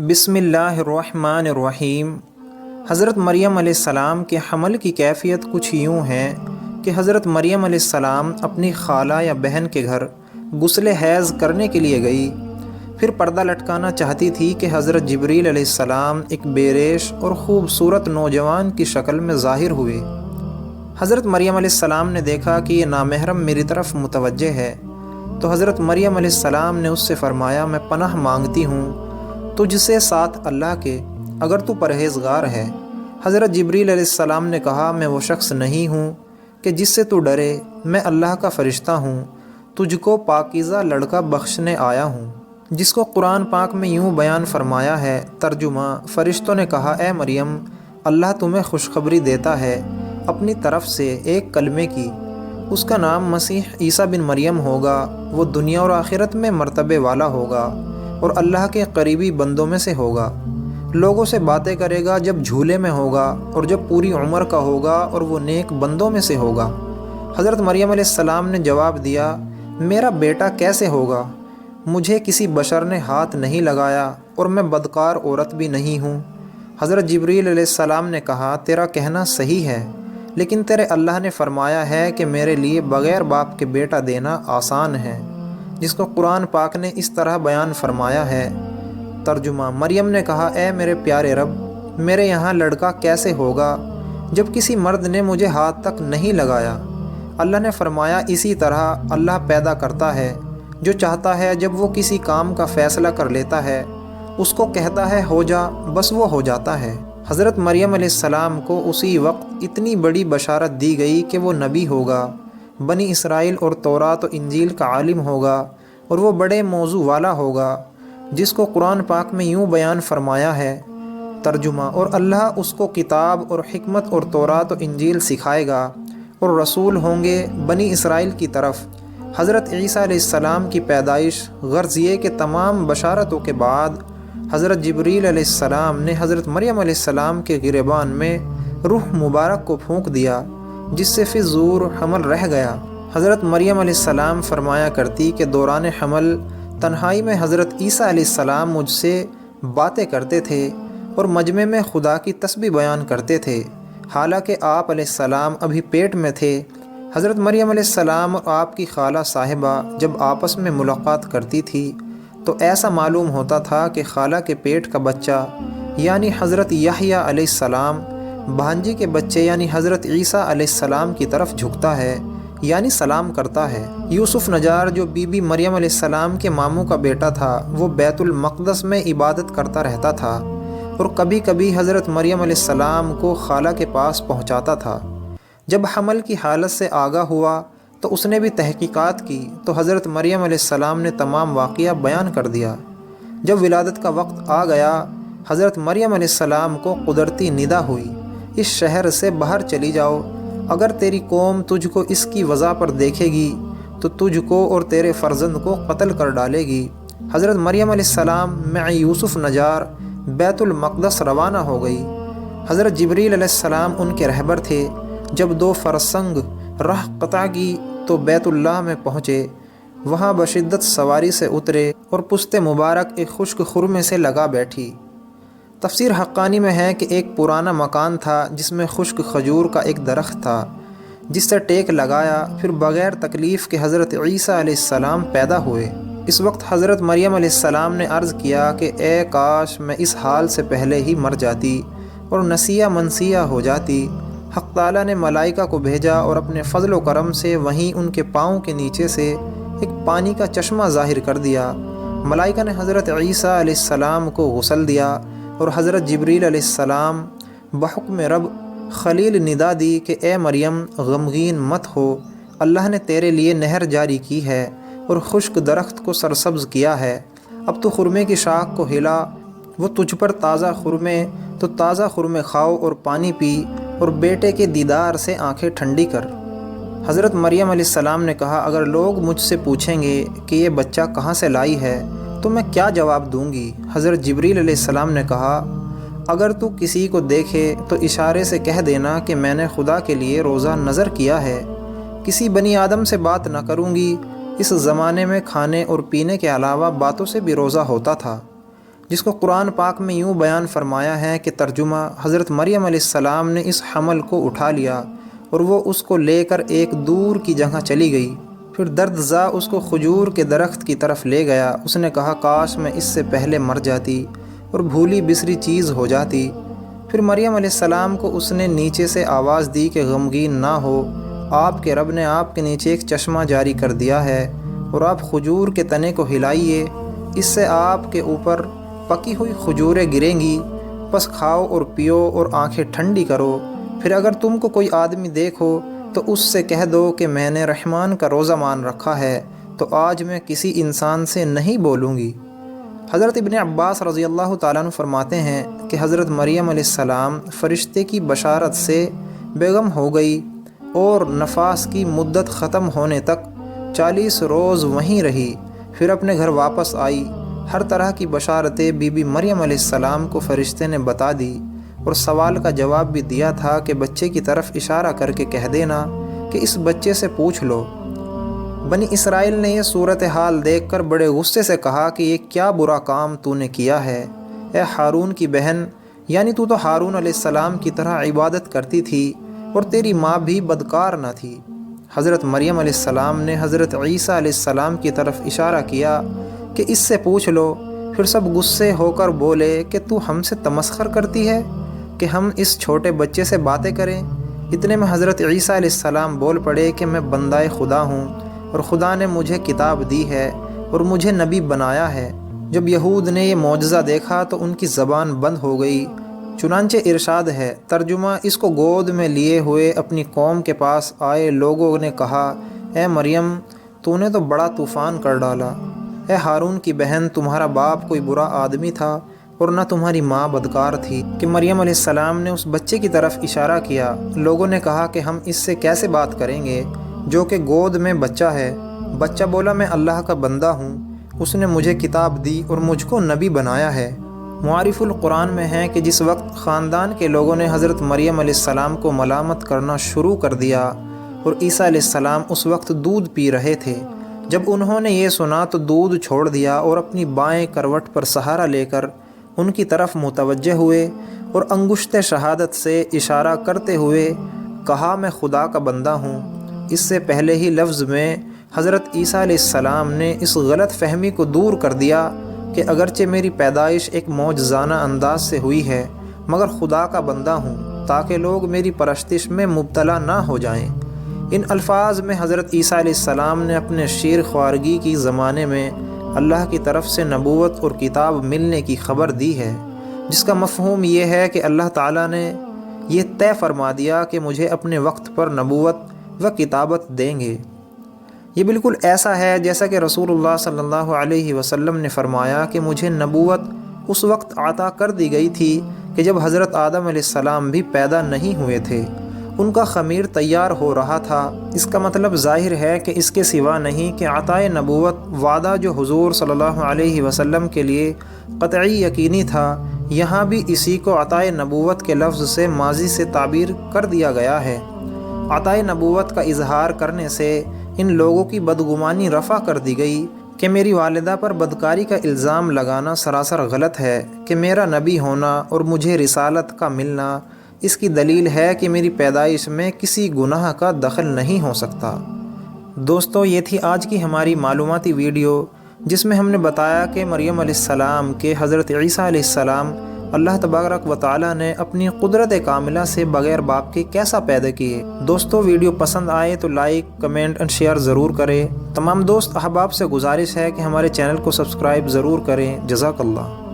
بسم اللہ الرحمن الرحیم۔ حضرت مریم علیہ السلام کے حمل کی کیفیت کچھ یوں ہے کہ حضرت مریم علیہ السلام اپنی خالہ یا بہن کے گھر غسل حیض کرنے کے لیے گئی، پھر پردہ لٹکانا چاہتی تھی کہ حضرت جبریل علیہ السلام ایک بے ریش اور خوبصورت نوجوان کی شکل میں ظاہر ہوئے۔ حضرت مریم علیہ السلام نے دیکھا کہ یہ نامحرم میری طرف متوجہ ہے، تو حضرت مریم علیہ السلام نے اس سے فرمایا، میں پناہ مانگتی ہوں تجھ سے ساتھ اللہ کے، اگر تو پرہیزگار ہے۔ حضرت جبریل علیہ السلام نے کہا، میں وہ شخص نہیں ہوں کہ جس سے تو ڈرے، میں اللہ کا فرشتہ ہوں، تجھ کو پاکیزہ لڑکا بخشنے آیا ہوں، جس کو قرآن پاک میں یوں بیان فرمایا ہے۔ ترجمہ: فرشتوں نے کہا، اے مریم، اللہ تمہیں خوشخبری دیتا ہے اپنی طرف سے ایک کلمے کی، اس کا نام مسیح عیسیٰ بن مریم ہوگا، وہ دنیا اور آخرت میں مرتبے والا ہوگا اور اللہ کے قریبی بندوں میں سے ہوگا، لوگوں سے باتیں کرے گا جب جھولے میں ہوگا اور جب پوری عمر کا ہوگا، اور وہ نیک بندوں میں سے ہوگا۔ حضرت مریم علیہ السلام نے جواب دیا، میرا بیٹا کیسے ہوگا؟ مجھے کسی بشر نے ہاتھ نہیں لگایا اور میں بدکار عورت بھی نہیں ہوں۔ حضرت جبریل علیہ السلام نے کہا، تیرا کہنا صحیح ہے، لیکن تیرے اللہ نے فرمایا ہے کہ میرے لیے بغیر باپ کے بیٹا دینا آسان ہے، جس کو قرآن پاک نے اس طرح بیان فرمایا ہے۔ ترجمہ: مریم نے کہا، اے میرے پیارے رب، میرے یہاں لڑکا کیسے ہوگا جب کسی مرد نے مجھے ہاتھ تک نہیں لگایا؟ اللہ نے فرمایا، اسی طرح اللہ پیدا کرتا ہے جو چاہتا ہے، جب وہ کسی کام کا فیصلہ کر لیتا ہے اس کو کہتا ہے ہو جا، بس وہ ہو جاتا ہے۔ حضرت مریم علیہ السلام کو اسی وقت اتنی بڑی بشارت دی گئی کہ وہ نبی ہوگا، بنی اسرائیل اور تورات و انجیل کا عالم ہوگا، اور وہ بڑے موضوع والا ہوگا، جس کو قرآن پاک میں یوں بیان فرمایا ہے۔ ترجمہ: اور اللہ اس کو کتاب اور حکمت اور تورات و انجیل سکھائے گا، اور رسول ہوں گے بنی اسرائیل کی طرف۔ حضرت عیسیٰ علیہ السلام کی پیدائش، غرض یہ کہ تمام بشارتوں کے بعد حضرت جبریل علیہ السلام نے حضرت مریم علیہ السلام کے گریبان میں روح مبارک کو پھونک دیا، جس سے فی الزور حمل رہ گیا۔ حضرت مریم علیہ السلام فرمایا کرتی کہ دوران حمل تنہائی میں حضرت عیسیٰ علیہ السلام مجھ سے باتیں کرتے تھے اور مجمع میں خدا کی تسبیح بیان کرتے تھے، حالانکہ آپ علیہ السلام ابھی پیٹ میں تھے۔ حضرت مریم علیہ السلام اور آپ کی خالہ صاحبہ جب آپس میں ملاقات کرتی تھی تو ایسا معلوم ہوتا تھا کہ خالہ کے پیٹ کا بچہ یعنی حضرت یحییٰ علیہ السلام بھانجی کے بچے یعنی حضرت عیسیٰ علیہ السلام کی طرف جھکتا ہے، یعنی سلام کرتا ہے۔ یوسف نجار جو بی بی مریم علیہ السلام کے ماموں کا بیٹا تھا، وہ بیت المقدس میں عبادت کرتا رہتا تھا اور کبھی کبھی حضرت مریم علیہ السلام کو خالہ کے پاس پہنچاتا تھا۔ جب حمل کی حالت سے آگاہ ہوا تو اس نے بھی تحقیقات کی، تو حضرت مریم علیہ السلام نے تمام واقعہ بیان کر دیا۔ جب ولادت کا وقت آ گیا، حضرت مریم علیہ السلام کو قدرتی ندا ہوئی، اس شہر سے باہر چلی جاؤ، اگر تیری قوم تجھ کو اس کی وجہ پر دیکھے گی تو تجھ کو اور تیرے فرزند کو قتل کر ڈالے گی۔ حضرت مریم علیہ السلام مع یوسف نجار بیت المقدس روانہ ہو گئی۔ حضرت جبریل علیہ السلام ان کے رہبر تھے۔ جب 2 فرسنگ راہ قطع کی تو بیت اللہ میں پہنچے، وہاں بشدت سواری سے اترے اور پشت مبارک ایک خشک خرمے سے لگا بیٹھی۔ تفسیر حقانی میں ہے کہ ایک پرانا مکان تھا جس میں خشک کھجور کا ایک درخت تھا، جس سے ٹیک لگایا، پھر بغیر تکلیف کے حضرت عیسیٰ علیہ السلام پیدا ہوئے۔ اس وقت حضرت مریم علیہ السلام نے عرض کیا کہ اے کاش میں اس حال سے پہلے ہی مر جاتی اور نسیہ منسیہ ہو جاتی۔ حق تعالیٰ نے ملائکہ کو بھیجا اور اپنے فضل و کرم سے وہیں ان کے پاؤں کے نیچے سے ایک پانی کا چشمہ ظاہر کر دیا۔ ملائکہ نے حضرت عیسیٰ علیہ السلام کو غسل دیا اور حضرت جبریل علیہ السلام بحکم رب خلیل ندا دی کہ اے مریم، غمگین مت ہو، اللہ نے تیرے لیے نہر جاری کی ہے اور خشک درخت کو سرسبز کیا ہے، اب تو خرمے کی شاخ کو ہلا، وہ تجھ پر تازہ خرمے، تو تازہ خرمے کھاؤ اور پانی پی اور بیٹے کے دیدار سے آنکھیں ٹھنڈی کر۔ حضرت مریم علیہ السلام نے کہا، اگر لوگ مجھ سے پوچھیں گے کہ یہ بچہ کہاں سے لائی ہے تو میں کیا جواب دوں گی؟ حضرت جبریل علیہ السلام نے کہا، اگر تو کسی کو دیکھے تو اشارے سے کہہ دینا کہ میں نے خدا کے لیے روزہ نظر کیا ہے، کسی بنی آدم سے بات نہ کروں گی۔ اس زمانے میں کھانے اور پینے کے علاوہ باتوں سے بھی روزہ ہوتا تھا۔ جس کو قرآن پاک میں یوں بیان فرمایا ہے کہ ترجمہ حضرت مریم علیہ السلام نے اس حمل کو اٹھا لیا اور وہ اس کو لے کر ایک دور کی جگہ چلی گئی۔ پھر درد زا اس کو کھجور کے درخت کی طرف لے گیا۔ اس نے کہا کاش میں اس سے پہلے مر جاتی اور بھولی بسری چیز ہو جاتی۔ پھر مریم علیہ السلام کو اس نے نیچے سے آواز دی کہ غمگین نہ ہو، آپ کے رب نے آپ کے نیچے ایک چشمہ جاری کر دیا ہے اور آپ کھجور کے تنے کو ہلائیے، اس سے آپ کے اوپر پکی ہوئی کھجوریں گریں گی، بس کھاؤ اور پیو اور آنکھیں ٹھنڈی کرو۔ پھر اگر تم کو کوئی آدمی دیکھو تو اس سے کہہ دو کہ میں نے رحمان کا روزہ مان رکھا ہے، تو آج میں کسی انسان سے نہیں بولوں گی۔ حضرت ابن عباس رضی اللہ تعالیٰ عنہ فرماتے ہیں کہ حضرت مریم علیہ السلام فرشتے کی بشارت سے بیگم ہو گئی اور نفاس کی مدت ختم ہونے تک 40 روز وہیں رہی، پھر اپنے گھر واپس آئی۔ ہر طرح کی بشارتیں بی بی مریم علیہ السلام کو فرشتے نے بتا دی اور سوال کا جواب بھی دیا تھا کہ بچے کی طرف اشارہ کر کے کہہ دینا کہ اس بچے سے پوچھ لو۔ بنی اسرائیل نے یہ صورتحال دیکھ کر بڑے غصے سے کہا کہ یہ کیا برا کام تو نے کیا ہے، اے ہارون کی بہن، یعنی تو ہارون علیہ السلام کی طرح عبادت کرتی تھی اور تیری ماں بھی بدکار نہ تھی۔ حضرت مریم علیہ السلام نے حضرت عیسیٰ علیہ السلام کی طرف اشارہ کیا کہ اس سے پوچھ لو۔ پھر سب غصے ہو کر بولے کہ تو ہم سے تمسخر کرتی ہے کہ ہم اس چھوٹے بچے سے باتیں کریں۔ اتنے میں حضرت عیسیٰ علیہ السلام بول پڑے کہ میں بندہ خدا ہوں اور خدا نے مجھے کتاب دی ہے اور مجھے نبی بنایا ہے۔ جب یہود نے یہ معجزہ دیکھا تو ان کی زبان بند ہو گئی۔ چنانچہ ارشاد ہے، ترجمہ اس کو گود میں لیے ہوئے اپنی قوم کے پاس آئے لوگوں نے کہا، اے مریم تو نے تو بڑا طوفان کر ڈالا۔ اے ہارون کی بہن، تمہارا باپ کوئی برا آدمی تھا اور نہ تمہاری ماں بدکار تھی۔ کہ مریم علیہ السلام نے اس بچے کی طرف اشارہ کیا۔ لوگوں نے کہا کہ ہم اس سے کیسے بات کریں گے جو کہ گود میں بچہ ہے۔ بچہ بولا، میں اللہ کا بندہ ہوں، اس نے مجھے کتاب دی اور مجھ کو نبی بنایا ہے۔ معارف القرآن میں ہے کہ جس وقت خاندان کے لوگوں نے حضرت مریم علیہ السلام کو ملامت کرنا شروع کر دیا اور عیسیٰ علیہ السلام اس وقت دودھ پی رہے تھے، جب انہوں نے یہ سنا تو دودھ چھوڑ دیا اور اپنی بائیں کروٹ پر سہارا لے کر ان کی طرف متوجہ ہوئے اور انگشت شہادت سے اشارہ کرتے ہوئے کہا، میں خدا کا بندہ ہوں۔ اس سے پہلے ہی لفظ میں حضرت عیسیٰ علیہ السلام نے اس غلط فہمی کو دور کر دیا کہ اگرچہ میری پیدائش ایک معجزانہ انداز سے ہوئی ہے مگر خدا کا بندہ ہوں، تاکہ لوگ میری پرستش میں مبتلا نہ ہو جائیں۔ ان الفاظ میں حضرت عیسیٰ علیہ السلام نے اپنے شیر خوارگی کی زمانے میں اللہ کی طرف سے نبوت اور کتاب ملنے کی خبر دی ہے، جس کا مفہوم یہ ہے کہ اللہ تعالیٰ نے یہ طے فرما دیا کہ مجھے اپنے وقت پر نبوت و کتابت دیں گے۔ یہ بالکل ایسا ہے جیسا کہ رسول اللہ صلی اللہ علیہ وسلم نے فرمایا کہ مجھے نبوت اس وقت عطا کر دی گئی تھی کہ جب حضرت آدم علیہ السلام بھی پیدا نہیں ہوئے تھے، ان کا خمیر تیار ہو رہا تھا۔ اس کا مطلب ظاہر ہے کہ اس کے سوا نہیں کہ عطائے نبوت وعدہ جو حضور صلی اللہ علیہ وسلم کے لیے قطعی یقینی تھا، یہاں بھی اسی کو عطائے نبوت کے لفظ سے ماضی سے تعبیر کر دیا گیا ہے۔ عطائے نبوت کا اظہار کرنے سے ان لوگوں کی بدگمانی رفع کر دی گئی کہ میری والدہ پر بدکاری کا الزام لگانا سراسر غلط ہے، کہ میرا نبی ہونا اور مجھے رسالت کا ملنا اس کی دلیل ہے کہ میری پیدائش میں کسی گناہ کا دخل نہیں ہو سکتا۔ دوستو، یہ تھی آج کی ہماری معلوماتی ویڈیو، جس میں ہم نے بتایا کہ مریم علیہ السلام کے حضرت عیسیٰ علیہ السلام اللہ تبارک و تعالیٰ نے اپنی قدرت کاملہ سے بغیر باپ کے کیسا پیدا کیے۔ دوستو، ویڈیو پسند آئے تو لائک، کمنٹ اور شیئر ضرور کریں۔ تمام دوست احباب سے گزارش ہے کہ ہمارے چینل کو سبسکرائب ضرور کریں۔ جزاک اللہ۔